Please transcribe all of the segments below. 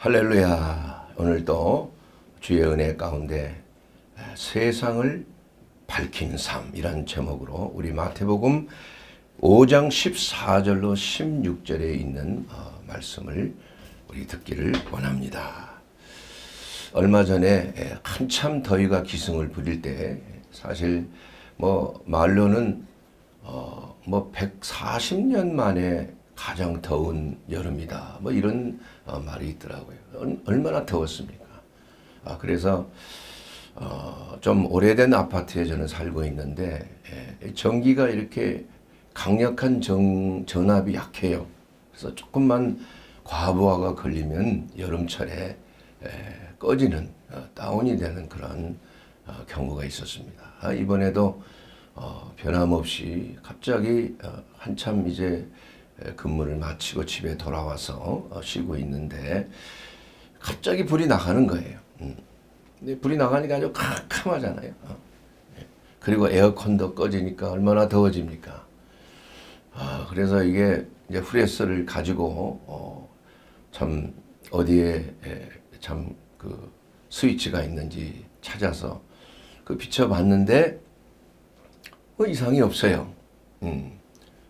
할렐루야. 오늘도 주의 은혜 가운데 세상을 밝히는 삶이라는 제목으로 우리 마태복음 5장 14절로 16절에 있는 말씀을 우리 듣기를 원합니다. 얼마 전에 한참 더위가 기승을 부릴 때 사실 말로는 140년 만에 가장 더운 여름이다. 이런 말이 있더라고요. 얼마나 더웠습니까? 그래서 좀 오래된 아파트에 저는 살고 있는데 전기가 이렇게 강력한 전압이 약해요. 그래서 조금만 과부하가 걸리면 여름철에 꺼지는 다운이 되는 그런 경우가 있었습니다. 이번에도 변함없이 갑자기 한참 이제 근무를 마치고 집에 돌아와서 쉬고 있는데 갑자기 불이 나가는 거예요. 근데 불이 나가니까 아주 캄캄하잖아요. 그리고 에어컨도 꺼지니까 얼마나 더워집니까? 그래서 이게 이제 프레스를 가지고 참 어디에 참 그 스위치가 있는지 찾아서 비춰봤는데 이상이 없어요.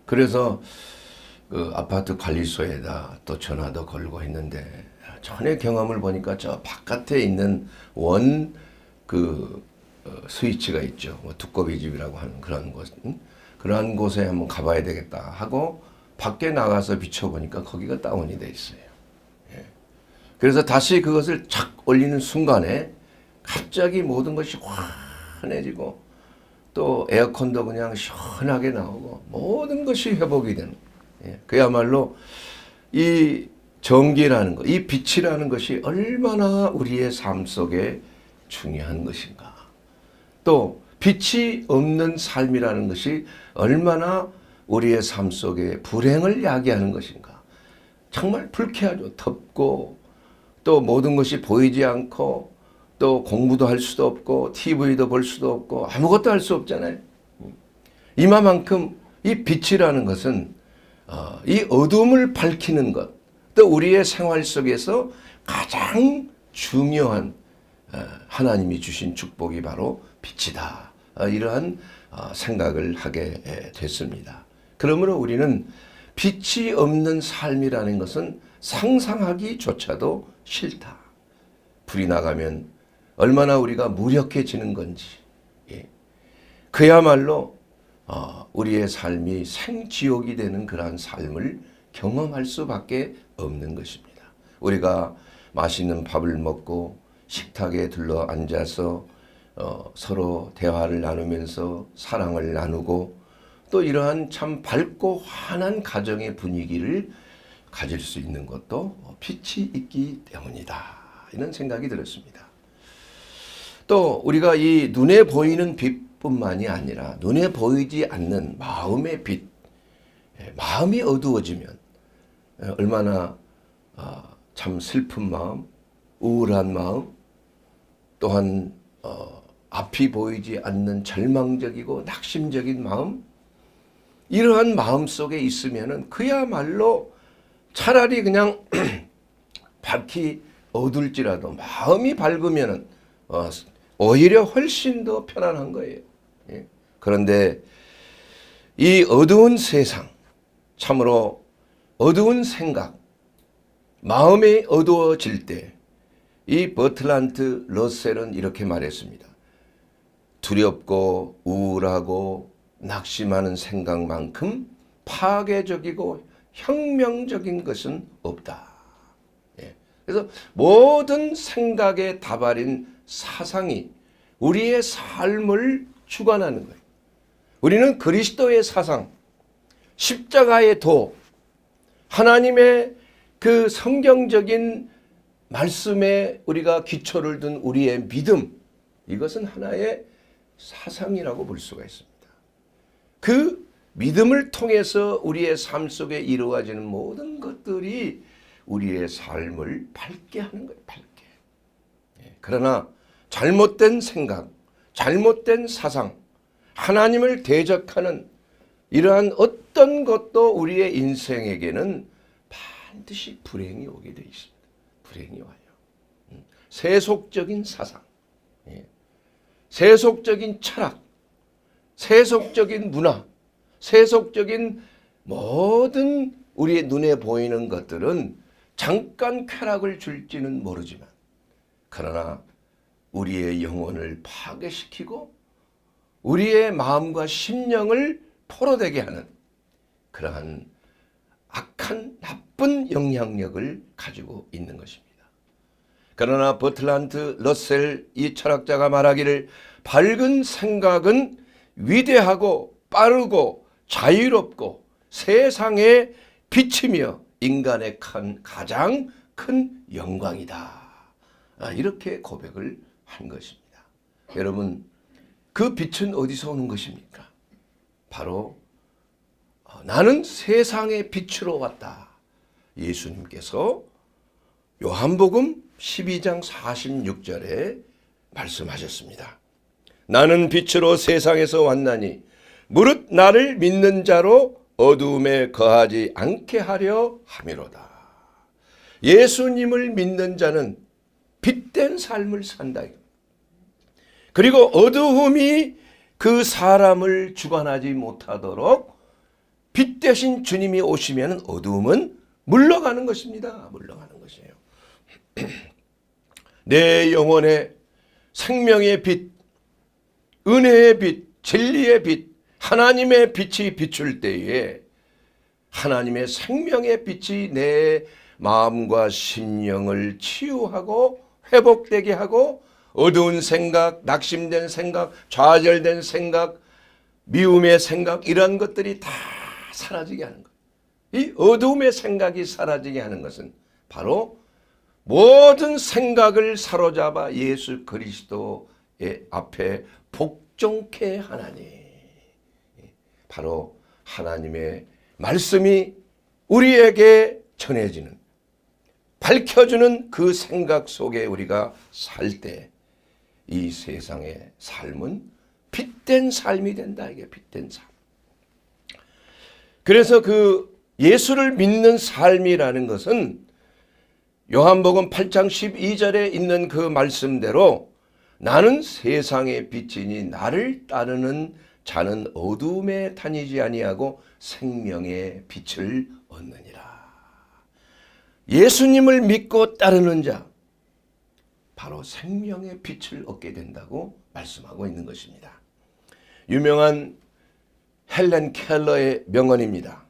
그래서 그 아파트 관리소에다 또 전화도 걸고 했는데 전에 경험을 보니까 저 바깥에 있는 스위치가 있죠. 두꺼비 집이라고 하는 그런 곳, 그러한 곳에 한번 가봐야 되겠다 하고 밖에 나가서 비춰보니까 거기가 다운이 돼 있어요. 그래서 다시 그것을 착 올리는 순간에 갑자기 모든 것이 환해지고 또 에어컨도 그냥 시원하게 나오고 모든 것이 회복이 되는 거예요. 그야말로 이 전기라는 것, 이 빛이라는 것이 얼마나 우리의 삶 속에 중요한 것인가. 또 빛이 없는 삶이라는 것이 얼마나 우리의 삶 속에 불행을 야기하는 것인가. 정말 불쾌하죠. 덥고 또 모든 것이 보이지 않고 또 공부도 할 수도 없고 TV도 볼 수도 없고 아무것도 할 수 없잖아요. 이만큼 이 빛이라는 것은 이 어둠을 밝히는 것, 또 우리의 생활 속에서 가장 중요한 하나님이 주신 축복이 바로 빛이다. 이러한 생각을 하게 됐습니다. 그러므로 우리는 빛이 없는 삶이라는 것은 상상하기조차도 싫다. 불이 나가면 얼마나 우리가 무력해지는 건지, 그야말로 우리의 삶이 생지옥이 되는 그러한 삶을 경험할 수밖에 없는 것입니다. 우리가 맛있는 밥을 먹고 식탁에 둘러 앉아서 서로 대화를 나누면서 사랑을 나누고 또 이러한 참 밝고 환한 가정의 분위기를 가질 수 있는 것도 빛이 있기 때문이다. 이런 생각이 들었습니다. 또 우리가 이 눈에 보이는 빛뿐만이 아니라 눈에 보이지 않는 마음의 빛, 마음이 어두워지면 얼마나 참 슬픈 마음, 우울한 마음, 또한 앞이 보이지 않는 절망적이고 낙심적인 마음, 이러한 마음 속에 있으면은 그야말로 차라리 그냥 밝히 어둘지라도 마음이 밝으면은 오히려 훨씬 더 편안한 거예요. 그런데 이 어두운 세상, 참으로 어두운 생각, 마음이 어두워질 때 이 버틀란트 러셀은 이렇게 말했습니다. 두렵고 우울하고 낙심하는 생각만큼 파괴적이고 혁명적인 것은 없다. 그래서 모든 생각의 다발인 사상이 우리의 삶을 주관하는 거예요. 우리는 그리스도의 사상, 십자가의 도, 하나님의 그 성경적인 말씀에 우리가 기초를 둔 우리의 믿음, 이것은 하나의 사상이라고 볼 수가 있습니다. 그 믿음을 통해서 우리의 삶 속에 이루어지는 모든 것들이 우리의 삶을 밝게 하는 거예요. 밝게. 그러나 잘못된 생각, 잘못된 사상, 하나님을 대적하는 이러한 어떤 것도 우리의 인생에게는 반드시 불행이 오게 되어 있습니다. 불행이 와요. 세속적인 사상, 세속적인 철학, 세속적인 문화, 세속적인 모든 우리의 눈에 보이는 것들은 잠깐 쾌락을 줄지는 모르지만 그러나 우리의 영혼을 파괴시키고 우리의 마음과 심령을 포로되게 하는 그러한 악한 나쁜 영향력을 가지고 있는 것입니다. 그러나 버틀란트 러셀 이 철학자가 말하기를 밝은 생각은 위대하고 빠르고 자유롭고 세상에 비치며 인간의 가장 큰 영광이다. 이렇게 고백을 한 것입니다. 여러분, 그 빛은 어디서 오는 것입니까? 바로 나는 세상의 빛으로 왔다. 예수님께서 요한복음 12장 46절에 말씀하셨습니다. 나는 빛으로 세상에서 왔나니 무릇 나를 믿는 자로 어두움에 거하지 않게 하려 함이로다. 예수님을 믿는 자는 빛된 삶을 산다. 그리고 어두움이 그 사람을 주관하지 못하도록 빛 대신 주님이 오시면 어두움은 물러가는 것입니다. 물러가는 것이에요. 내 영혼의 생명의 빛, 은혜의 빛, 진리의 빛, 하나님의 빛이 비출 때에 하나님의 생명의 빛이 내 마음과 심령을 치유하고 회복되게 하고 어두운 생각, 낙심된 생각, 좌절된 생각, 미움의 생각 이런 것들이 다 사라지게 하는 것. 이 어두움의 생각이 사라지게 하는 것은 바로 모든 생각을 사로잡아 예수 그리스도의 앞에 복종케 하나니 바로 하나님의 말씀이 우리에게 전해지는 밝혀주는 그 생각 속에 우리가 살 때 이 세상의 삶은 빛된 삶이 된다. 이게 빛된 삶. 그래서 그 예수를 믿는 삶이라는 것은 요한복음 8장 12절에 있는 그 말씀대로 나는 세상의 빛이니 나를 따르는 자는 어두움에 다니지 아니하고 생명의 빛을 얻느니라. 예수님을 믿고 따르는 자 바로 생명의 빛을 얻게 된다고 말씀하고 있는 것입니다. 유명한 헬렌 켈러의 명언입니다.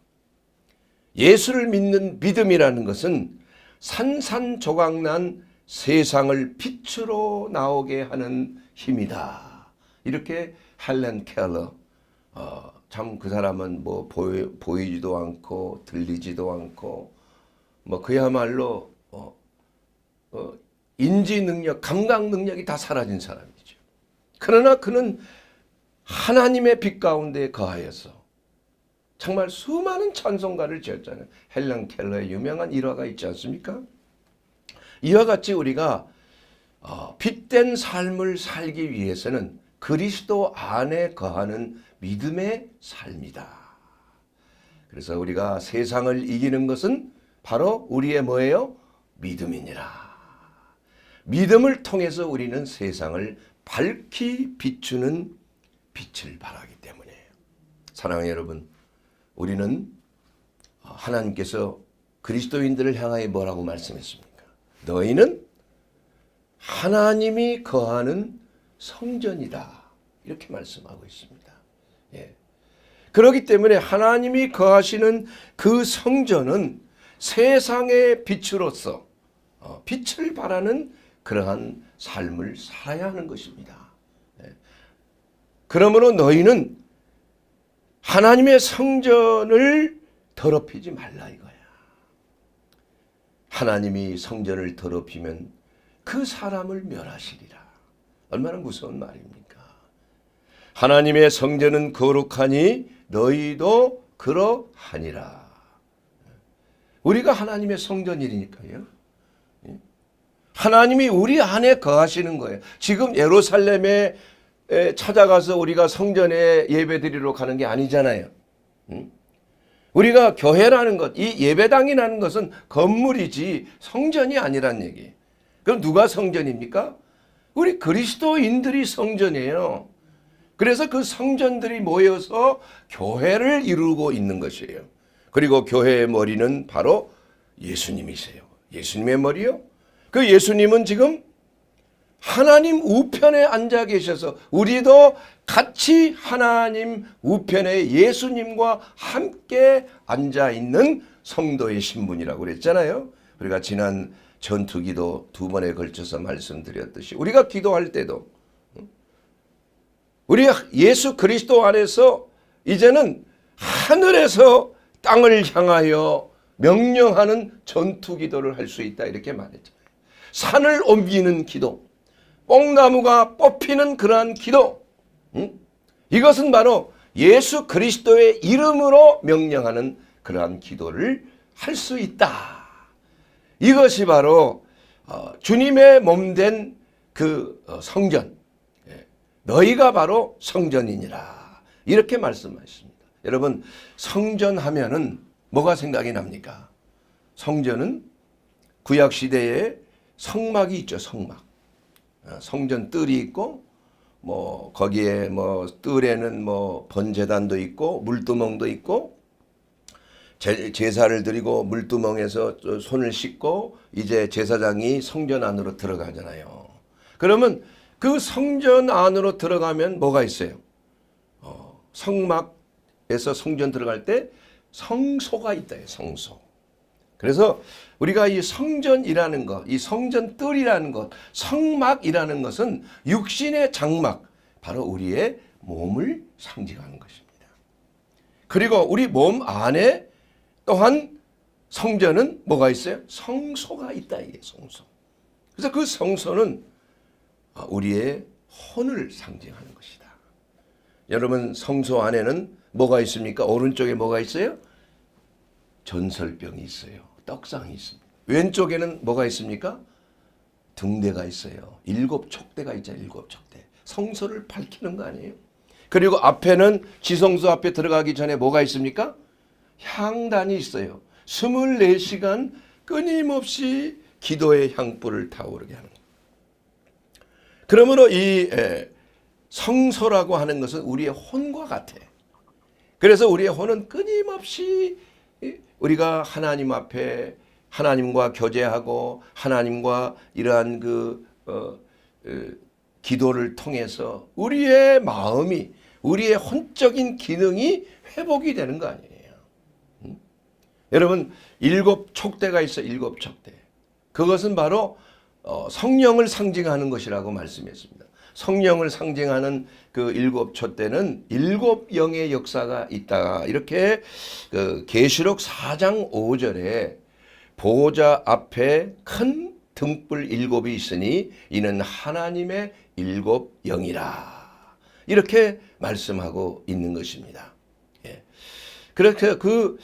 예수를 믿는 믿음이라는 것은 산산조각난 세상을 빛으로 나오게 하는 힘이다. 이렇게 헬렌 켈러, 참 그 사람은 뭐 보이지도 않고 들리지도 않고 뭐 그야말로 인지 능력, 감각 능력이 다 사라진 사람이죠. 그러나 그는 하나님의 빛 가운데 거하여서 정말 수많은 찬송가를 지었잖아요. 헬렌 켈러의 유명한 일화가 있지 않습니까? 이와 같이 우리가 빛된 삶을 살기 위해서는 그리스도 안에 거하는 믿음의 삶이다. 그래서 우리가 세상을 이기는 것은 바로 우리의 뭐예요? 믿음이니라. 믿음을 통해서 우리는 세상을 밝히 비추는 빛을 발하기 때문에 사랑하는 여러분, 우리는 하나님께서 그리스도인들을 향하여 뭐라고 말씀했습니까? 너희는 하나님이 거하는 성전이다. 이렇게 말씀하고 있습니다. 예. 그렇기 때문에 하나님이 거하시는 그 성전은 세상의 빛으로서 빛을 발하는 그러한 삶을 살아야 하는 것입니다. 예. 그러므로 너희는 하나님의 성전을 더럽히지 말라 이거야. 하나님이 성전을 더럽히면 그 사람을 멸하시리라. 얼마나 무서운 말입니까? 하나님의 성전은 거룩하니 너희도 그러하니라. 우리가 하나님의 성전이니까요. 하나님이 우리 안에 거하시는 거예요. 지금 예루살렘에 찾아가서 우리가 성전에 예배드리러 가는 게 아니잖아요. 우리가 교회라는 것, 이 예배당이라는 것은 건물이지 성전이 아니란 얘기. 그럼 누가 성전입니까? 우리 그리스도인들이 성전이에요. 그래서 그 성전들이 모여서 교회를 이루고 있는 것이에요. 그리고 교회의 머리는 바로 예수님이세요. 예수님의 머리요? 그 예수님은 지금 하나님 우편에 앉아 계셔서 우리도 같이 하나님 우편에 예수님과 함께 앉아 있는 성도의 신분이라고 그랬잖아요. 우리가 지난 전투기도 2번에 걸쳐서 말씀드렸듯이 우리가 기도할 때도 우리 예수 그리스도 안에서 이제는 하늘에서 땅을 향하여 명령하는 전투기도를 할 수 있다 이렇게 말했잖아요. 산을 옮기는 기도, 뽕나무가 뽑히는 그러한 기도, 이것은 바로 예수 그리스도의 이름으로 명령하는 그러한 기도를 할 수 있다. 이것이 바로 주님의 몸된 그 성전, 너희가 바로 성전이니라 이렇게 말씀하십니다. 여러분 성전하면은 뭐가 생각이 납니까? 성전은 구약시대에 성막이 있죠. 성막. 성전 뜰이 있고 뭐 거기에 뭐 뜰에는 뭐 번제단도 있고 물두멍도 있고 제사를 드리고 물두멍에서 손을 씻고 이제 제사장이 성전 안으로 들어가잖아요. 그러면 그 성전 안으로 들어가면 뭐가 있어요? 성막에서 성전 들어갈 때 성소가 있다. 성소. 그래서 우리가 이 성전이라는 것, 이 성전 뜰이라는 것, 성막이라는 것은 육신의 장막, 바로 우리의 몸을 상징하는 것입니다. 그리고 우리 몸 안에 또한 성전은 뭐가 있어요? 성소가 있다. 이게 성소. 그래서 그 성소는 우리의 혼을 상징하는 것이다. 여러분 성소 안에는 뭐가 있습니까? 오른쪽에 뭐가 있어요? 전설병이 있어요. 떡상이 있습니다. 왼쪽에는 뭐가 있습니까? 등대가 있어요. 7 촉대가 있죠. 7 촉대. 성소를 밝히는 거 아니에요? 그리고 앞에는 지성소 앞에 들어가기 전에 뭐가 있습니까? 향단이 있어요. 24시간 끊임없이 기도의 향불을 타오르게 하는 거예요. 그러므로 이 성소라고 하는 것은 우리의 혼과 같아. 그래서 우리의 혼은 끊임없이 우리가 하나님 앞에 하나님과 교제하고 하나님과 이러한 기도를 통해서 우리의 마음이 우리의 혼적인 기능이 회복이 되는 거 아니에요. 여러분 7 촉대가 있어요. 7 촉대. 그것은 바로 성령을 상징하는 것이라고 말씀했습니다. 성령을 상징하는 그 7 촉대는 7 영의 역사가 있다. 이렇게 계시록 4장 5절에 보호자 앞에 큰 등불 7이 있으니 이는 하나님의 7 영이라. 이렇게 말씀하고 있는 것입니다. 예. 그렇게 그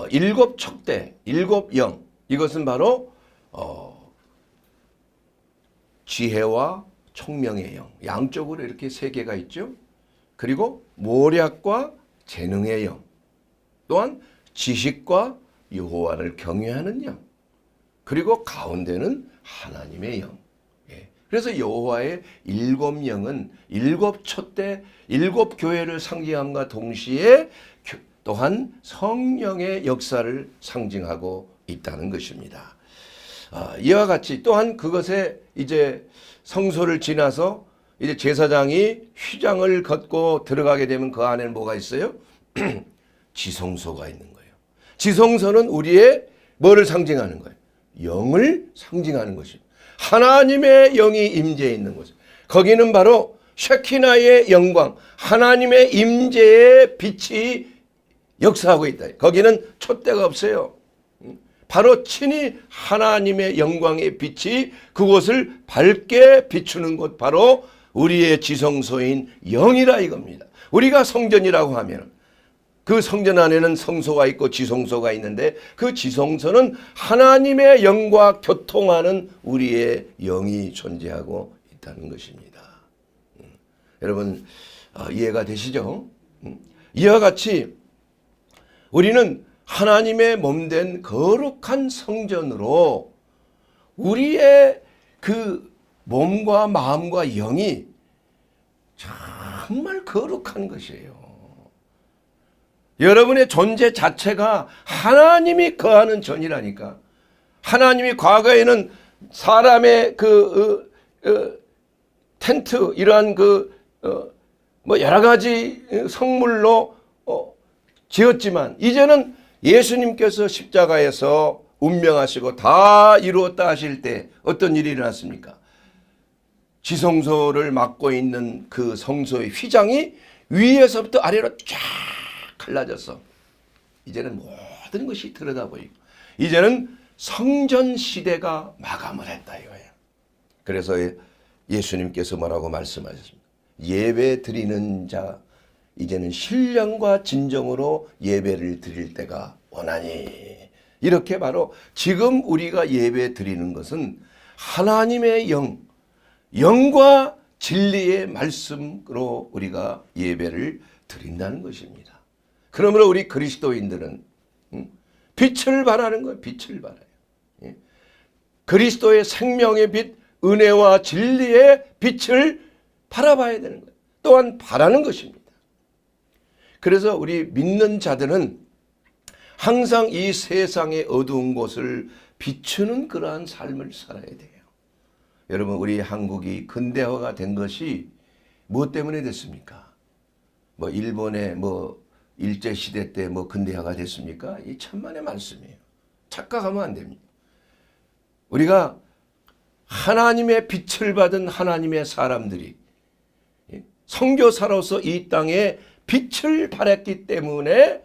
7 촉대, 7 영, 이것은 바로 지혜와 총명의 영, 양쪽으로 이렇게 3개가 있죠. 그리고 모략과 재능의 영, 또한 지식과 여호와를 경외하는 영, 그리고 가운데는 하나님의 영. 그래서 여호와의 7 영은 7 촛대, 7 교회를 상징함과 동시에 또한 성령의 역사를 상징하고 있다는 것입니다. 이와 같이 또한 그것에 이제 성소를 지나서 이제 제사장이 휘장을 걷고 들어가게 되면 그 안에는 뭐가 있어요? 지성소가 있는 거예요. 지성소는 우리의 뭐를 상징하는 거예요? 영을 상징하는 것입니다. 하나님의 영이 임재해 있는 곳. 거기는 바로 쉐키나의 영광, 하나님의 임재의 빛이 역사하고 있다. 거기는 촛대가 없어요. 바로 친히 하나님의 영광의 빛이 그곳을 밝게 비추는 곳, 바로 우리의 지성소인 영이라 이겁니다. 우리가 성전이라고 하면 그 성전 안에는 성소가 있고 지성소가 있는데 그 지성소는 하나님의 영과 교통하는 우리의 영이 존재하고 있다는 것입니다. 여러분 이해가 되시죠? 이와 같이 우리는 하나님의 몸된 거룩한 성전으로 우리의 그 몸과 마음과 영이 정말 거룩한 것이에요. 여러분의 존재 자체가 하나님이 거하는 전이라니까. 하나님이 과거에는 사람의 텐트 이러한 뭐 여러 가지 성물로 지었지만 이제는 예수님께서 십자가에서 운명하시고 다 이루었다 하실 때 어떤 일이 일어났습니까? 지성소를 맡고 있는 그 성소의 휘장이 위에서부터 아래로 쫙 갈라져서 이제는 모든 것이 들여다보이고 이제는 성전 시대가 마감을 했다 이거예요. 그래서 예수님께서 뭐라고 말씀하셨습니까? 예배 드리는 자 이제는 신령과 진정으로 예배를 드릴 때가 오나니. 이렇게 바로 지금 우리가 예배 드리는 것은 하나님의 영과 진리의 말씀으로 우리가 예배를 드린다는 것입니다. 그러므로 우리 그리스도인들은 빛을 발하는 거예요. 빛을 발해요. 그리스도의 생명의 빛, 은혜와 진리의 빛을 바라봐야 되는 거예요. 또한 바라는 것입니다. 그래서 우리 믿는 자들은 항상 이 세상의 어두운 곳을 비추는 그러한 삶을 살아야 돼요. 여러분, 우리 한국이 근대화가 된 것이 무엇 때문에 됐습니까? 뭐 일본의 일제시대 때 근대화가 됐습니까? 이 천만의 말씀이에요. 착각하면 안 됩니다. 우리가 하나님의 빛을 받은 하나님의 사람들이 선교사로서 이 땅에 빛을 발했기 때문에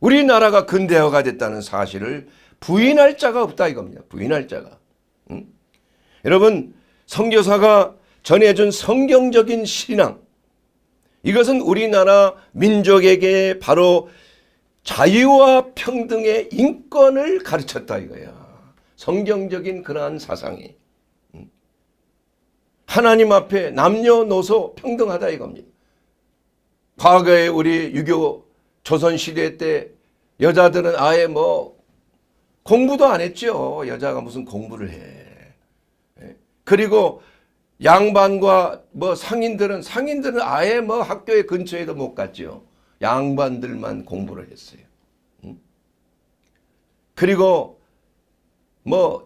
우리나라가 근대화가 됐다는 사실을 부인할 자가 없다 이겁니다. 부인할 자가. 여러분, 선교사가 전해준 성경적인 신앙, 이것은 우리나라 민족에게 바로 자유와 평등의 인권을 가르쳤다 이거야. 성경적인 그러한 사상이 하나님 앞에 남녀노소 평등하다 이겁니다. 과거에 우리 유교 조선시대 때 여자들은 아예 공부도 안 했죠. 여자가 무슨 공부를 해. 그리고 양반과 상인들은 아예 학교의 근처에도 못 갔죠. 양반들만 공부를 했어요. 그리고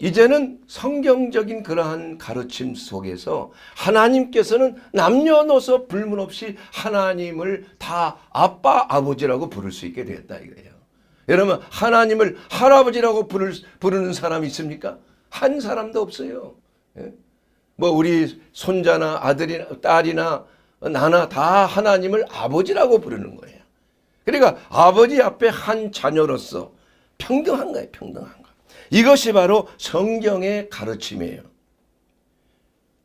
이제는 성경적인 그러한 가르침 속에서 하나님께서는 남녀노소 불문 없이 하나님을 다 아빠, 아버지라고 부를 수 있게 되었다 이거예요. 여러분, 하나님을 할아버지라고 부르는 사람 있습니까? 한 사람도 없어요. 우리 손자나 아들이나 딸이나 나나 다 하나님을 아버지라고 부르는 거예요. 그러니까 아버지 앞에 한 자녀로서 평등한 거예요. 평등한 거. 이것이 바로 성경의 가르침이에요.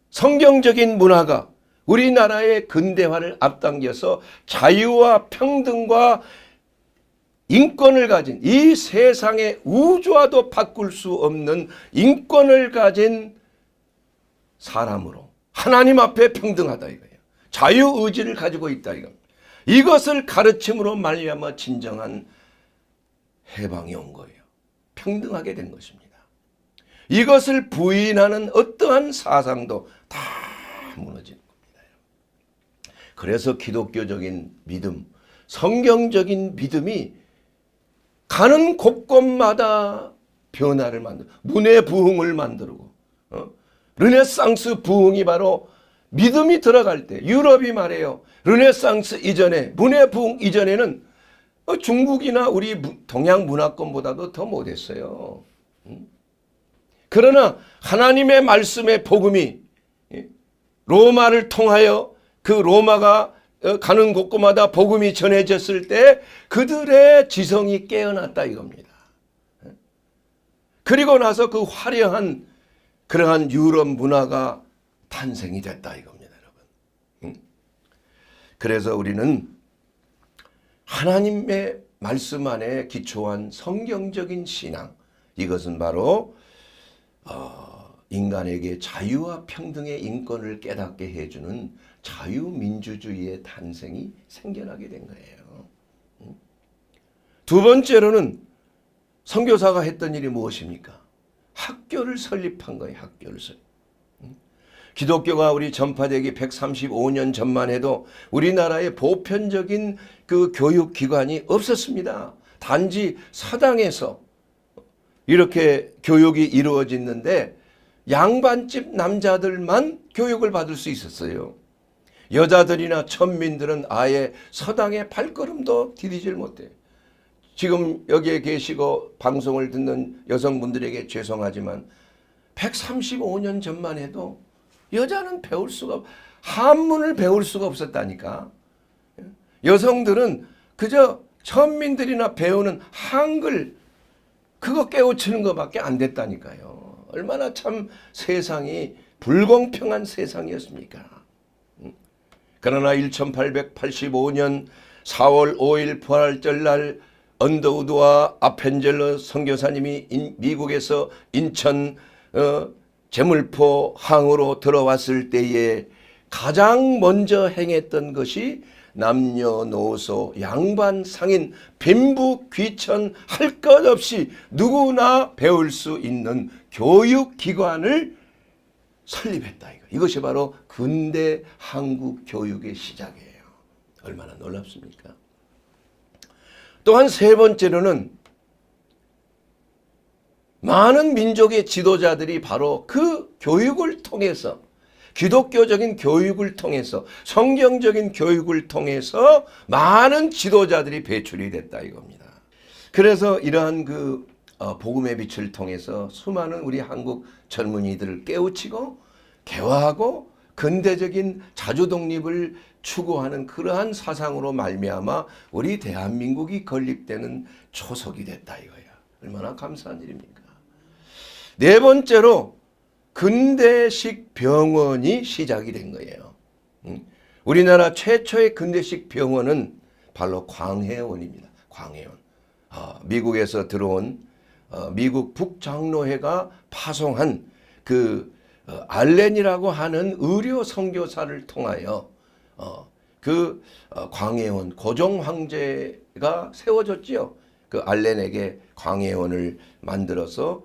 성경적인 문화가 우리나라의 근대화를 앞당겨서 자유와 평등과 인권을 가진 이 세상의 우주와도 바꿀 수 없는 인권을 가진 사람으로 하나님 앞에 평등하다 이거예요. 자유의지를 가지고 있다 이겁니다. 이것을 가르침으로 말미암아 진정한 해방이 온 거예요. 평등하게 된 것입니다. 이것을 부인하는 어떠한 사상도 다 무너지는 겁니다. 그래서 기독교적인 믿음, 성경적인 믿음이 가는 곳곳마다 변화를 만들고 문의 부흥을 만들고 르네상스 부흥이 바로 믿음이 들어갈 때 유럽이 말해요. 르네상스 이전에 문의 부흥 이전에는 중국이나 우리 동양 문화권보다도 더 못했어요. 그러나 하나님의 말씀의 복음이 로마를 통하여 그 로마가 가는 곳곳마다 복음이 전해졌을 때 그들의 지성이 깨어났다 이겁니다. 그리고 나서 그 화려한 그러한 유럽 문화가 탄생이 됐다 이겁니다, 여러분. 그래서 우리는 하나님의 말씀 안에 기초한 성경적인 신앙, 이것은 바로 인간에게 자유와 평등의 인권을 깨닫게 해주는 자유민주주의의 탄생이 생겨나게 된 거예요. 두 번째로는 선교사가 했던 일이 무엇입니까? 학교를 설립한 거예요. 학교를 설립. 기독교가 우리 전파되기 135년 전만 해도 우리나라에 보편적인 그 교육기관이 없었습니다. 단지 사당에서 이렇게 교육이 이루어졌는데 양반집 남자들만 교육을 받을 수 있었어요. 여자들이나 천민들은 아예 서당에 발걸음도 디디질 못해요. 지금 여기에 계시고 방송을 듣는 여성분들에게 죄송하지만 135년 전만 해도 여자는 배울 수가 한문을 배울 수가 없었다니까. 여성들은 그저 천민들이나 배우는 한글 그거 깨우치는 것밖에 안 됐다니까요. 얼마나 참 세상이 불공평한 세상이었습니까? 그러나 1885년 4월 5일 부활절 날 언더우드와 아펜젤러 선교사님이 미국에서 인천 제물포 항으로 들어왔을 때에 가장 먼저 행했던 것이 남녀노소 양반 상인 빈부 귀천 할 것 없이 누구나 배울 수 있는 교육기관을 설립했다. 이것이 바로 근대 한국 교육의 시작이에요. 얼마나 놀랍습니까? 또한 세 번째로는 많은 민족의 지도자들이 바로 그 교육을 통해서 기독교적인 교육을 통해서 성경적인 교육을 통해서 많은 지도자들이 배출이 됐다 이겁니다. 그래서 이러한 그 복음의 빛을 통해서 수많은 우리 한국 젊은이들을 깨우치고 개화하고 근대적인 자주 독립을 추구하는 그러한 사상으로 말미암아 우리 대한민국이 건립되는 초석이 됐다 이거야. 얼마나 감사한 일입니까? 네 번째로 근대식 병원이 시작이 된 거예요. 우리나라 최초의 근대식 병원은 바로 광해원입니다. 광해원. 미국에서 들어온 미국 북장로회가 파송한 그 알렌이라고 하는 의료 선교사를 통하여 그 광해원 고종 황제가 세워졌지요. 그 알렌에게 광해원을 만들어서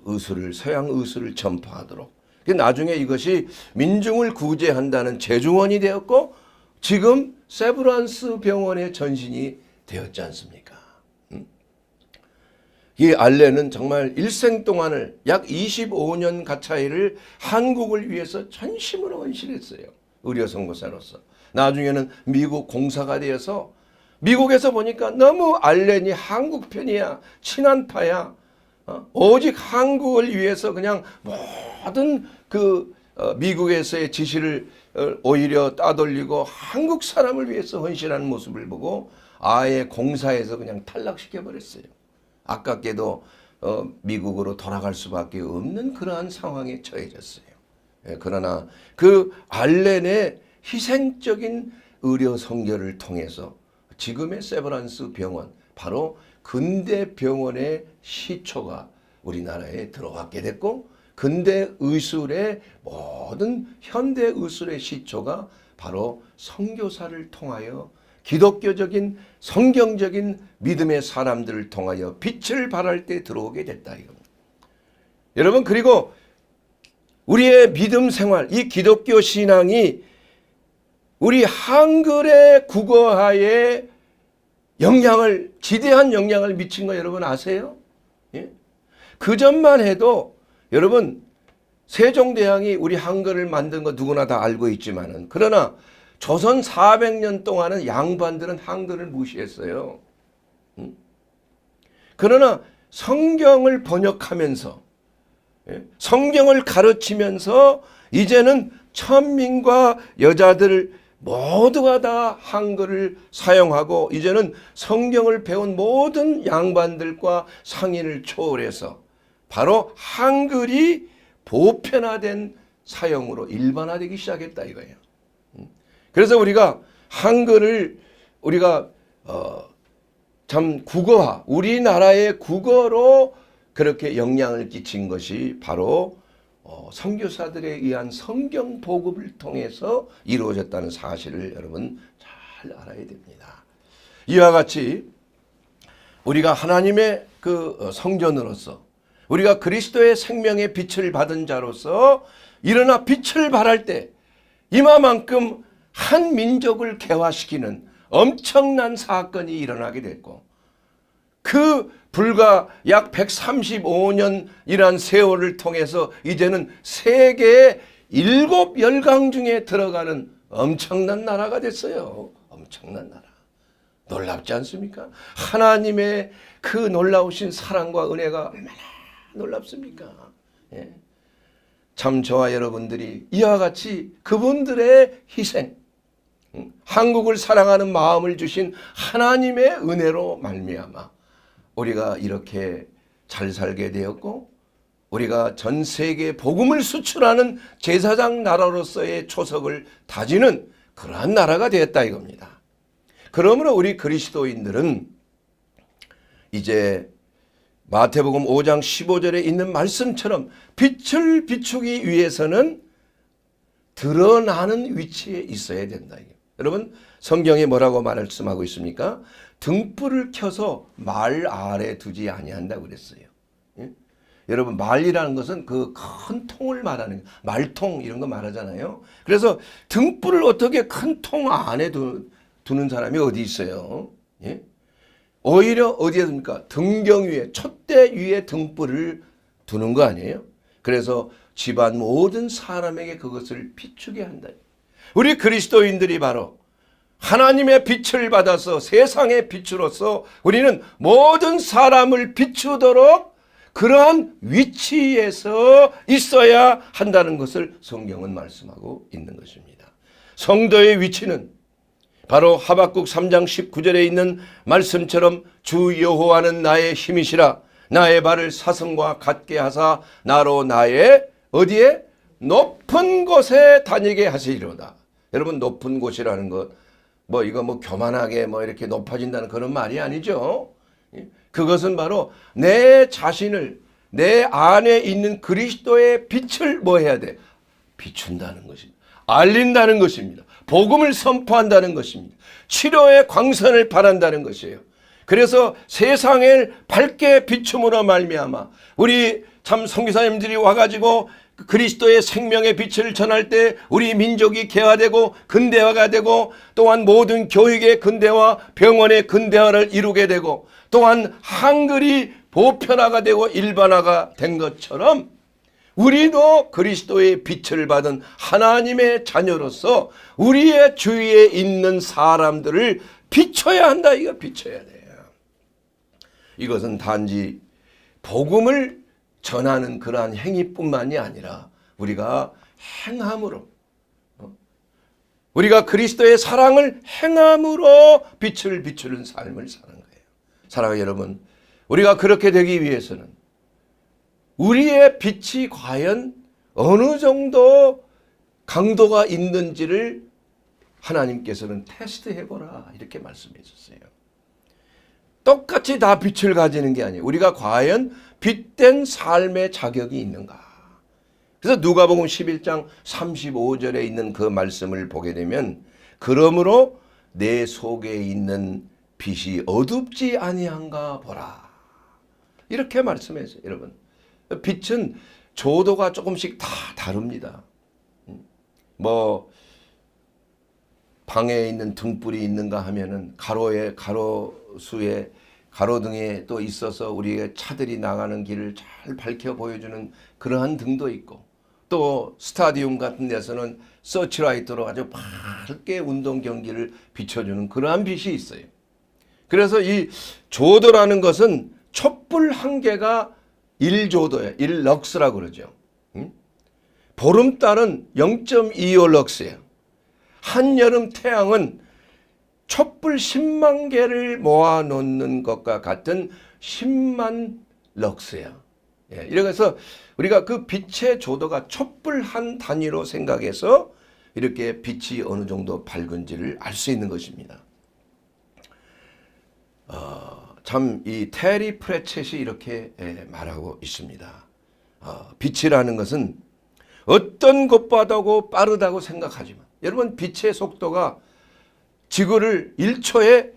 의술을 서양 의술을 전파하도록. 나중에 이것이 민중을 구제한다는 제중원이 되었고 지금 세브란스 병원의 전신이 되었지 않습니까? 이 알렌은 정말 일생 동안을 약 25년 가차이를 한국을 위해서 전심으로 헌신했어요. 의료선교사로서. 나중에는 미국 공사가 되어서 미국에서 보니까 너무 알렌이 한국 편이야. 친한파야. 오직 한국을 위해서 그냥 모든 그 미국에서의 지시를 오히려 따돌리고 한국 사람을 위해서 헌신하는 모습을 보고 아예 공사에서 그냥 탈락시켜 버렸어요. 아깝게도 미국으로 돌아갈 수밖에 없는 그러한 상황에 처해졌어요. 그러나 그 알렌의 희생적인 의료 선교를 통해서 지금의 세브란스 병원, 바로 근대 병원의 시초가 우리나라에 들어왔게 됐고 근대 의술의 모든 현대 의술의 시초가 바로 선교사를 통하여 기독교적인 성경적인 믿음의 사람들을 통하여 빛을 발할 때 들어오게 됐다 이겁니다. 여러분, 그리고 우리의 믿음 생활, 이 기독교 신앙이 우리 한글의 국어화에 지대한 영향을 미친 거 여러분 아세요? 예? 그 전만 해도 여러분 세종대왕이 우리 한글을 만든 거 누구나 다 알고 있지만은, 그러나 조선 400년 동안은 양반들은 한글을 무시했어요. 그러나 성경을 번역하면서 성경을 가르치면서 이제는 천민과 여자들 모두가 다 한글을 사용하고 이제는 성경을 배운 모든 양반들과 상인을 초월해서 바로 한글이 보편화된 사용으로 일반화되기 시작했다 이거예요. 그래서 우리가 한글을 참 국어화, 우리나라의 국어로 그렇게 영향을 끼친 것이 바로 선교사들에 의한 성경 보급을 통해서 이루어졌다는 사실을 여러분 잘 알아야 됩니다. 이와 같이 우리가 하나님의 그 성전으로서 우리가 그리스도의 생명의 빛을 받은 자로서 일어나 빛을 발할 때 이마만큼 한 민족을 개화시키는 엄청난 사건이 일어나게 됐고, 그 불과 약 135년이란 세월을 통해서 이제는 세계의 7열강 중에 들어가는 엄청난 나라가 됐어요. 엄청난 나라. 놀랍지 않습니까? 하나님의 그 놀라우신 사랑과 은혜가 얼마나 놀랍습니까? 예. 참 저와 여러분들이 이와 같이 그분들의 희생, 한국을 사랑하는 마음을 주신 하나님의 은혜로 말미암아 우리가 이렇게 잘 살게 되었고, 우리가 전 세계에 복음을 수출하는 제사장 나라로서의 초석을 다지는 그러한 나라가 되었다 이겁니다. 그러므로 우리 그리스도인들은 이제 마태복음 5장 15절에 있는 말씀처럼 빛을 비추기 위해서는 드러나는 위치에 있어야 된다. 여러분, 성경에 뭐라고 말씀하고 있습니까? 등불을 켜서 말 아래 두지 아니한다고 그랬어요. 예? 여러분, 말이라는 것은 그 큰 통을 말하는, 말통 이런 거 말하잖아요. 그래서 등불을 어떻게 큰 통 안에 두는 사람이 어디 있어요? 예? 오히려 어디에 둡니까? 등경 위에, 촛대 위에 등불을 두는 거 아니에요? 그래서 집안 모든 사람에게 그것을 비추게 한다. 우리 그리스도인들이 바로 하나님의 빛을 받아서 세상의 빛으로서 우리는 모든 사람을 비추도록 그러한 위치에서 있어야 한다는 것을 성경은 말씀하고 있는 것입니다. 성도의 위치는 바로 하박국 3장 19절에 있는 말씀처럼 주 여호와는 나의 힘이시라 나의 발을 사슴과 같게 하사 나로 나의 어디에? 높은 곳에 다니게 하시리로다. 여러분, 높은 곳이라는 것 이거 교만하게 이렇게 높아진다는 그런 말이 아니죠. 그것은 바로 내 자신을 내 안에 있는 그리스도의 빛을 해야 돼? 비춘다는 것입니다. 알린다는 것입니다. 복음을 선포한다는 것입니다. 치료의 광선을 발한다는 것이에요. 그래서 세상을 밝게 비춤으로 말미암아 우리 참 선교사님들이 와가지고 그리스도의 생명의 빛을 전할 때 우리 민족이 개화되고 근대화가 되고, 또한 모든 교육의 근대화, 병원의 근대화를 이루게 되고, 또한 한글이 보편화가 되고 일반화가 된 것처럼 우리도 그리스도의 빛을 받은 하나님의 자녀로서 우리의 주위에 있는 사람들을 비춰야 한다. 이거 비춰야 돼요. 이것은 단지 복음을 전하는 그러한 행위뿐만이 아니라 우리가 행함으로, 우리가 그리스도의 사랑을 행함으로 빛을 비추는 삶을 사는 거예요. 사랑하는 여러분, 우리가 그렇게 되기 위해서는 우리의 빛이 과연 어느 정도 강도가 있는지를 하나님께서는 테스트해보라 이렇게 말씀해 주셨어요. 똑같이 다 빛을 가지는 게 아니에요. 우리가 과연 빛된 삶의 자격이 있는가. 그래서 누가복음 11장 35절에 있는 그 말씀을 보게 되면 그러므로 내 속에 있는 빛이 어둡지 아니한가 보라. 이렇게 말씀했어요. 여러분, 빛은 조도가 조금씩 다 다릅니다. 방에 있는 등불이 있는가 하면은 가로수에 가로등에 또 있어서 우리의 차들이 나가는 길을 잘 밝혀 보여주는 그러한 등도 있고, 또 스타디움 같은 데서는 서치라이트로 아주 밝게 운동 경기를 비춰주는 그러한 빛이 있어요. 그래서 이 조도라는 것은 촛불 한 개가 1조도예요. 1럭스라고 그러죠. 보름달은 0.25럭스예요. 한여름 태양은 촛불 10만 개를 모아놓는 것과 같은 10만 럭스예요. 이래서 우리가 그 빛의 조도가 촛불 한 단위로 생각해서 이렇게 빛이 어느 정도 밝은지를 알 수 있는 것입니다. 참 이 테리 프레쳇이 이렇게 말하고 있습니다. 빛이라는 것은 어떤 것보다도 빠르다고 생각하지만, 여러분, 빛의 속도가 지구를 1초에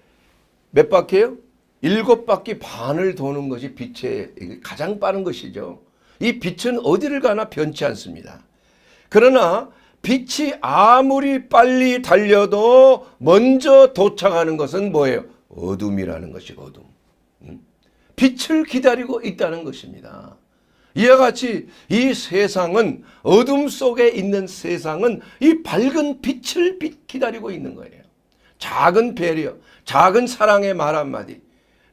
몇 바퀴예요? 7바퀴 반을 도는 것이 빛의 가장 빠른 것이죠. 이 빛은 어디를 가나 변치 않습니다. 그러나 빛이 아무리 빨리 달려도 먼저 도착하는 것은 뭐예요? 어둠이라는 것이 어둠. 빛을 기다리고 있다는 것입니다. 이와 같이 이 세상은, 어둠 속에 있는 세상은 이 밝은 빛을 기다리고 있는 거예요. 작은 배려, 작은 사랑의 말 한마디,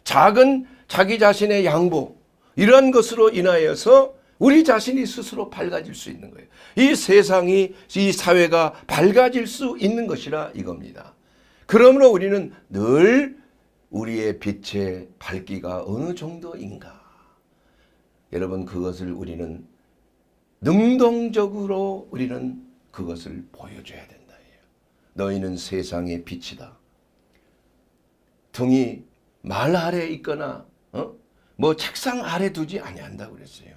작은 자기 자신의 양보, 이러한 것으로 인하여서 우리 자신이 스스로 밝아질 수 있는 거예요. 이 세상이, 이 사회가 밝아질 수 있는 것이라 이겁니다. 그러므로 우리는 늘 우리의 빛의 밝기가 어느 정도인가, 여러분, 그것을 우리는 능동적으로 우리는 그것을 보여줘야 된다. 너희는 세상의 빛이다. 등이 말 아래 있거나 뭐 책상 아래 두지 아니한다고 그랬어요.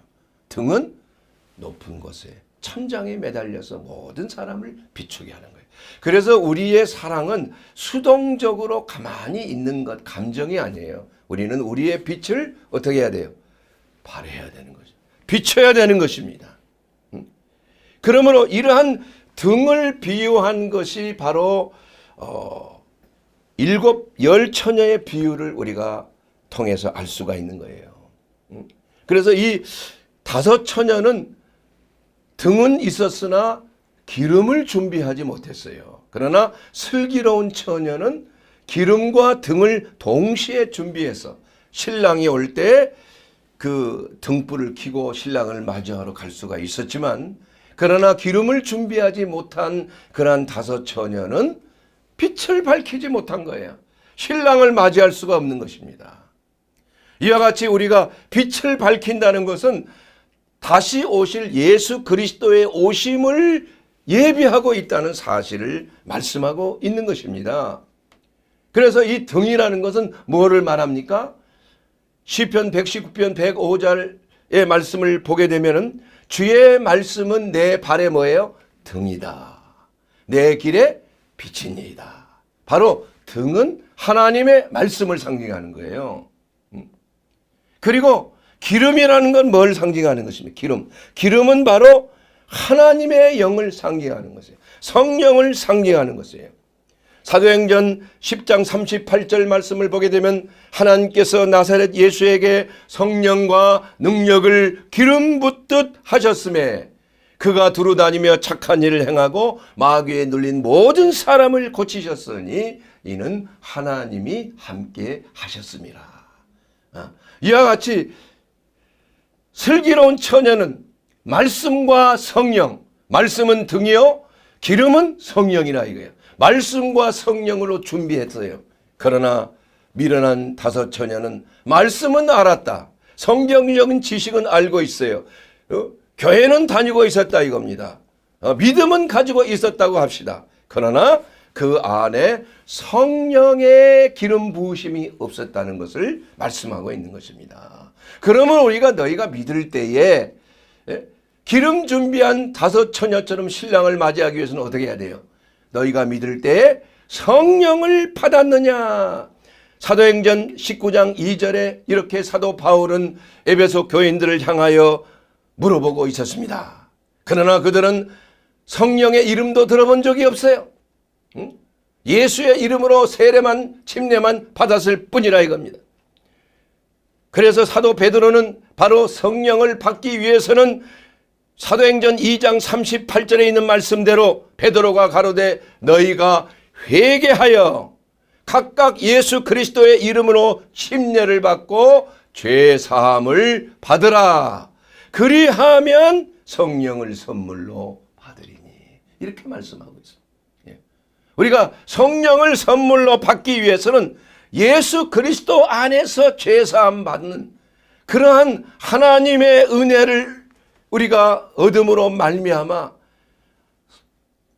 등은 높은 곳에 천장에 매달려서 모든 사람을 비추게 하는 거예요. 그래서 우리의 사랑은 수동적으로 가만히 있는 것, 감정이 아니에요. 우리는 우리의 빛을 어떻게 해야 돼요? 발해야 되는 거죠. 비춰야 되는 것입니다. 그러므로 이러한 등을 비유한 것이 바로 7 처녀의 비유를 우리가 통해서 알 수가 있는 거예요. 그래서 이 5 처녀는 등은 있었으나 기름을 준비하지 못했어요. 그러나 슬기로운 처녀는 기름과 등을 동시에 준비해서 신랑이 올 때 그 등불을 켜고 신랑을 맞이하러 갈 수가 있었지만, 그러나 기름을 준비하지 못한 그러한 5 처녀는 빛을 밝히지 못한 거예요. 신랑을 맞이할 수가 없는 것입니다. 이와 같이 우리가 빛을 밝힌다는 것은 다시 오실 예수 그리스도의 오심을 예비하고 있다는 사실을 말씀하고 있는 것입니다. 그래서 이 등이라는 것은 뭐를 말합니까? 시편 119편 105절의 말씀을 보게 되면은 주의 말씀은 내 발에 뭐예요? 등이다. 내 길에 빛이니이다. 바로 등은 하나님의 말씀을 상징하는 거예요. 그리고 기름이라는 건 뭘 상징하는 것입니까? 기름은 바로 하나님의 영을 상징하는 것이에요. 성령을 상징하는 것이에요. 사도행전 10장 38절 말씀을 보게 되면 하나님께서 나사렛 예수에게 성령과 능력을 기름 붓듯 하셨음에 그가 두루다니며 착한 일을 행하고 마귀에 눌린 모든 사람을 고치셨으니 이는 하나님이 함께 하셨습니다. 이와 같이 슬기로운 처녀는 말씀과 성령, 말씀은 등이요 기름은 성령이라 이거예요. 말씀과 성령으로 준비했어요. 그러나 미련한 5 처녀는 말씀은 알았다. 성경적인 지식은 알고 있어요. 교회는 다니고 있었다 이겁니다. 믿음은 가지고 있었다고 합시다. 그러나 그 안에 성령의 기름 부으심이 없었다는 것을 말씀하고 있는 것입니다. 그러면 우리가 너희가 믿을 때에 기름 준비한 5 처녀처럼 신랑을 맞이하기 위해서는 어떻게 해야 돼요? 너희가 믿을 때에 성령을 받았느냐? 사도행전 19장 2절에 이렇게 사도 바울은 에베소 교인들을 향하여 물어보고 있었습니다. 그러나 그들은 성령의 이름도 들어본 적이 없어요. 예수의 이름으로 세례만 침례만 받았을 뿐이라 이겁니다. 그래서 사도 베드로는 바로 성령을 받기 위해서는 사도행전 2장 38절에 있는 말씀대로 베드로가 가로되 너희가 회개하여 각각 예수 그리스도의 이름으로 침례를 받고 죄 사함을 받으라. 그리하면 성령을 선물로 받으리니. 이렇게 말씀하고 있습니다. 우리가 성령을 선물로 받기 위해서는 예수 그리스도 안에서 죄 사함 받는 그러한 하나님의 은혜를 우리가 얻음으로 말미암아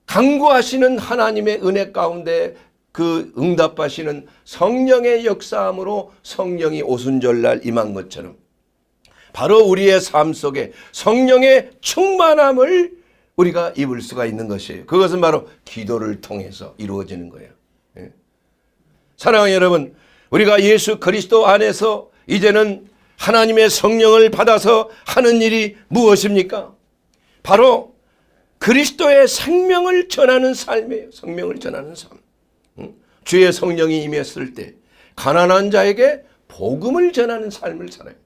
강구하시는 하나님의 은혜 가운데 그 응답하시는 성령의 역사함으로 성령이 오순절날 임한 것처럼 바로 우리의 삶 속에 성령의 충만함을 우리가 입을 수가 있는 것이에요. 그것은 바로 기도를 통해서 이루어지는 거예요. 사랑하는 여러분, 우리가 예수 그리스도 안에서 이제는 하나님의 성령을 받아서 하는 일이 무엇입니까? 바로 그리스도의 생명을 전하는 삶이에요. 생명을 전하는 삶. 주의 성령이 임했을 때 가난한 자에게 복음을 전하는 삶을 살아야 돼요.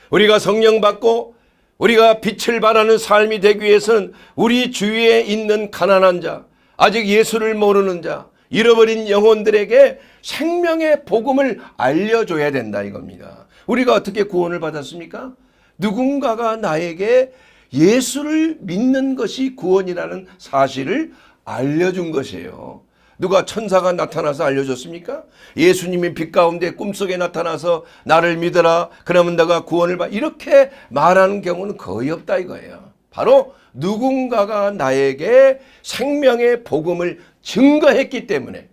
우리가 성령 받고 우리가 빛을 발하는 삶이 되기 위해서는 우리 주위에 있는 가난한 자, 아직 예수를 모르는 자, 잃어버린 영혼들에게 생명의 복음을 알려줘야 된다 이겁니다. 우리가 어떻게 구원을 받았습니까? 누군가가 나에게 예수를 믿는 것이 구원이라는 사실을 알려준 것이에요. 누가 천사가 나타나서 알려줬습니까? 예수님이 빛 가운데 꿈속에 나타나서 나를 믿어라, 그러면 너가 구원을 받, 이렇게 말하는 경우는 거의 없다 이거예요. 바로 누군가가 나에게 생명의 복음을 증거했기 때문에,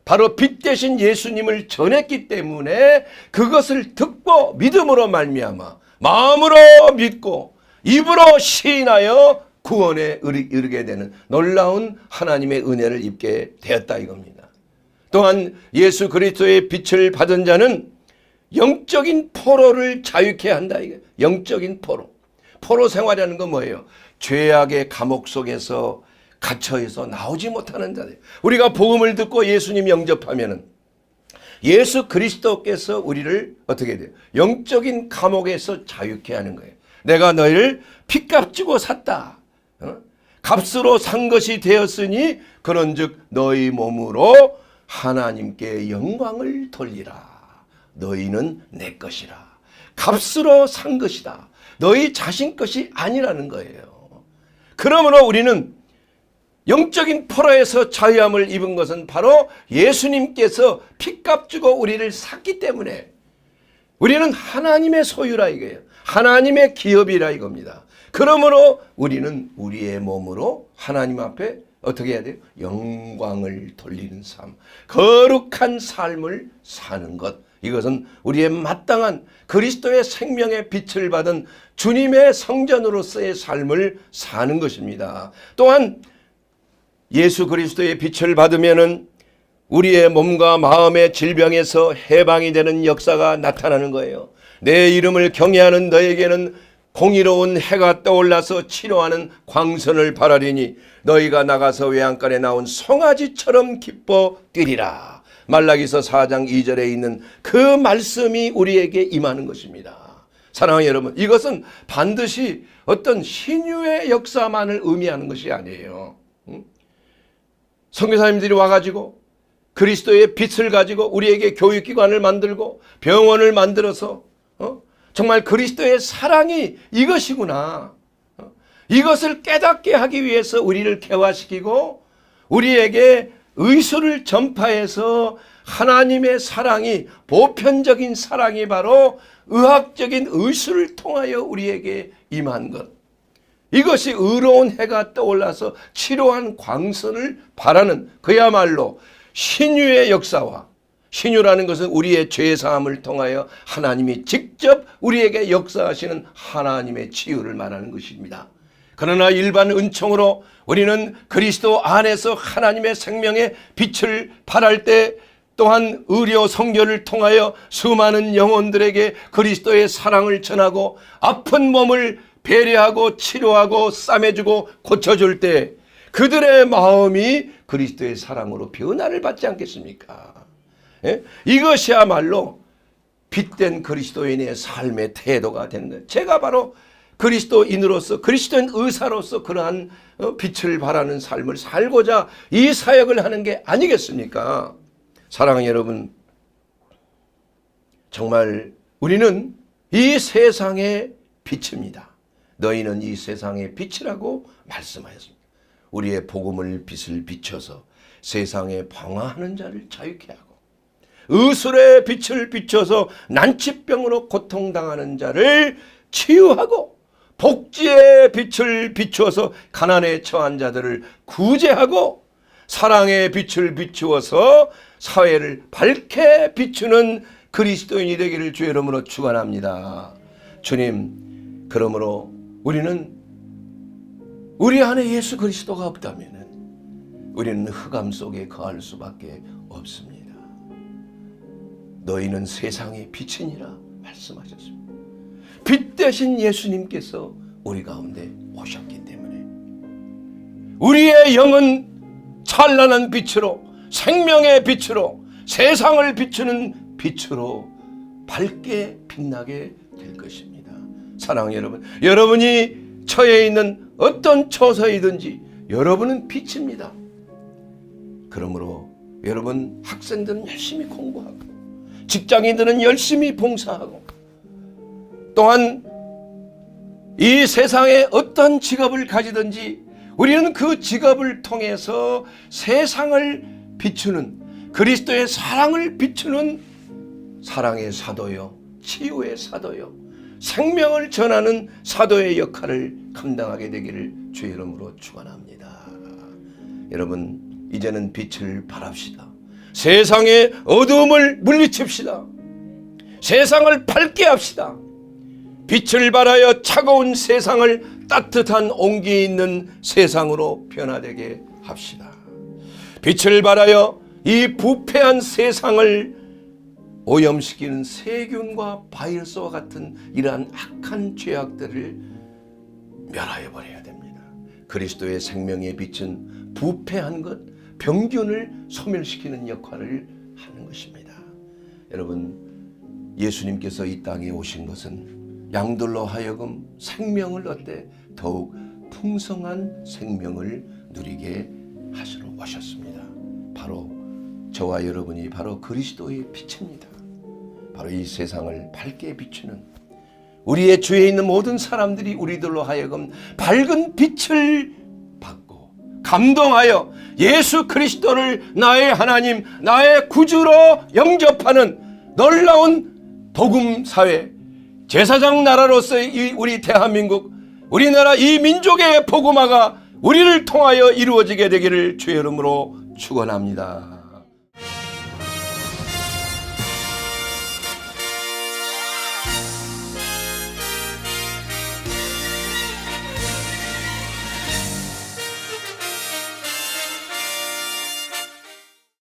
바로 빛 대신 예수님을 전했기 때문에 그것을 듣고 믿음으로 말미암아 마음으로 믿고 입으로 시인하여 구원에 이르게 되는 놀라운 하나님의 은혜를 입게 되었다 이겁니다. 또한 예수 그리스도의 빛을 받은 자는 영적인 포로를 자유케 한다. 영적인 포로. 포로 생활이라는 건 뭐예요? 죄악의 감옥 속에서 갇혀서 나오지 못하는 자들. 우리가 복음을 듣고 예수님 영접하면은 예수 그리스도께서 우리를 어떻게 돼요? 영적인 감옥에서 자유케 하는 거예요. 내가 너희를 핏값 주고 샀다. 값으로 산 것이 되었으니 그런즉 너희 몸으로 하나님께 영광을 돌리라. 너희는 내 것이라. 값으로 산 것이다. 너희 자신 것이 아니라는 거예요. 그러므로 우리는 영적인 포로에서 자유함을 입은 것은 바로 예수님께서 핏값 주고 우리를 샀기 때문에 우리는 하나님의 소유라 이거예요. 하나님의 기업이라 이겁니다. 그러므로 우리는 우리의 몸으로 하나님 앞에 어떻게 해야 돼요? 영광을 돌리는 삶, 거룩한 삶을 사는 것. 이것은 우리의 마땅한 그리스도의 생명의 빛을 받은 주님의 성전으로서의 삶을 사는 것입니다. 또한 예수 그리스도의 빛을 받으면은 우리의 몸과 마음의 질병에서 해방이 되는 역사가 나타나는 거예요. 내 이름을 경외하는 너에게는 공의로운 해가 떠올라서 치료하는 광선을 바라리니 너희가 나가서 외양간에 나온 송아지처럼 기뻐 뛰리라. 말라기서 4장 2절에 있는 그 말씀이 우리에게 임하는 것입니다. 사랑하는 여러분, 이것은 반드시 어떤 신유의 역사만을 의미하는 것이 아니에요. 선교사님들이 와가지고 그리스도의 빛을 가지고 우리에게 교육기관을 만들고 병원을 만들어서 정말 그리스도의 사랑이 이것이구나. 이것을 깨닫게 하기 위해서 우리를 개화시키고 우리에게 의술을 전파해서 하나님의 사랑이, 보편적인 사랑이 바로 의학적인 의술을 통하여 우리에게 임한 것. 이것이 의로운 해가 떠올라서 치료한 광선을 바라는 그야말로 신유의 역사와, 신유라는 것은 우리의 죄사함을 통하여 하나님이 직접 우리에게 역사하시는 하나님의 치유를 말하는 것입니다. 그러나 일반 은총으로 우리는 그리스도 안에서 하나님의 생명의 빛을 발할 때 또한 의료 성교를 통하여 수많은 영혼들에게 그리스도의 사랑을 전하고 아픈 몸을 배려하고 치료하고 싸매주고 고쳐줄 때 그들의 마음이 그리스도의 사랑으로 변화를 받지 않겠습니까? 예? 이것이야말로 빛된 그리스도인의 삶의 태도가 되는 거예요. 제가 바로 그리스도인으로서, 그리스도인 의사로서 그러한 빛을 발하는 삶을 살고자 이 사역을 하는 게 아니겠습니까? 사랑하는 여러분, 정말 우리는 이 세상의 빛입니다. 너희는 이 세상의 빛이라고 말씀하였습니다. 우리의 복음을 빛을 비춰서 세상에 방황하는 자를 자유케 하고 의술의 빛을 비춰서 난치병으로 고통당하는 자를 치유하고 복지의 빛을 비추어서 가난에 처한 자들을 구제하고 사랑의 빛을 비추어서 사회를 밝게 비추는 그리스도인이 되기를 주의 이름으로 축원합니다. 주님, 그러므로 우리는 우리 안에 예수 그리스도가 없다면 우리는 흑암 속에 거할 수밖에 없습니다. 너희는 세상의 빛이니라 말씀하셨습니다. 빛 대신 예수님께서 우리 가운데 오셨기 때문에 우리의 영은 찬란한 빛으로, 생명의 빛으로, 세상을 비추는 빛으로 밝게 빛나게 될 것입니다. 사랑하는 여러분, 여러분이 처해 있는 어떤 처소이든지 여러분은 빛입니다. 그러므로 여러분 학생들은 열심히 공부하고, 직장인들은 열심히 봉사하고, 또한 이 세상에 어떤 직업을 가지든지 우리는 그 직업을 통해서 세상을 비추는, 그리스도의 사랑을 비추는 사랑의 사도요, 치유의 사도요, 생명을 전하는 사도의 역할을 감당하게 되기를 주의 이름으로 축원합니다. 여러분, 이제는 빛을 발합시다. 세상의 어두움을 물리칩시다. 세상을 밝게 합시다. 빛을 발하여 차가운 세상을 따뜻한 온기 있는 세상으로 변화되게 합시다. 빛을 발하여 이 부패한 세상을 오염시키는 세균과 바이러스와 같은 이러한 악한 죄악들을 멸하여 버려야 됩니다. 그리스도의 생명의 빛은 부패한 것, 병균을 소멸시키는 역할을 하는 것입니다. 여러분, 예수님께서 이 땅에 오신 것은 양들로 하여금 생명을 얻되 더욱 풍성한 생명을 누리게 하시러 오셨습니다. 바로 저와 여러분이 바로 그리스도의 빛입니다. 바로 이 세상을 밝게 비추는, 우리의 주위에 있는 모든 사람들이 우리들로 하여금 밝은 빛을 받고 감동하여 예수 그리스도를 나의 하나님, 나의 구주로 영접하는 놀라운 복음 사회, 제사장 나라로서의 우리 대한민국, 우리나라 이 민족의 복음화가 우리를 통하여 이루어지게 되기를 주의 이름으로 축원합니다.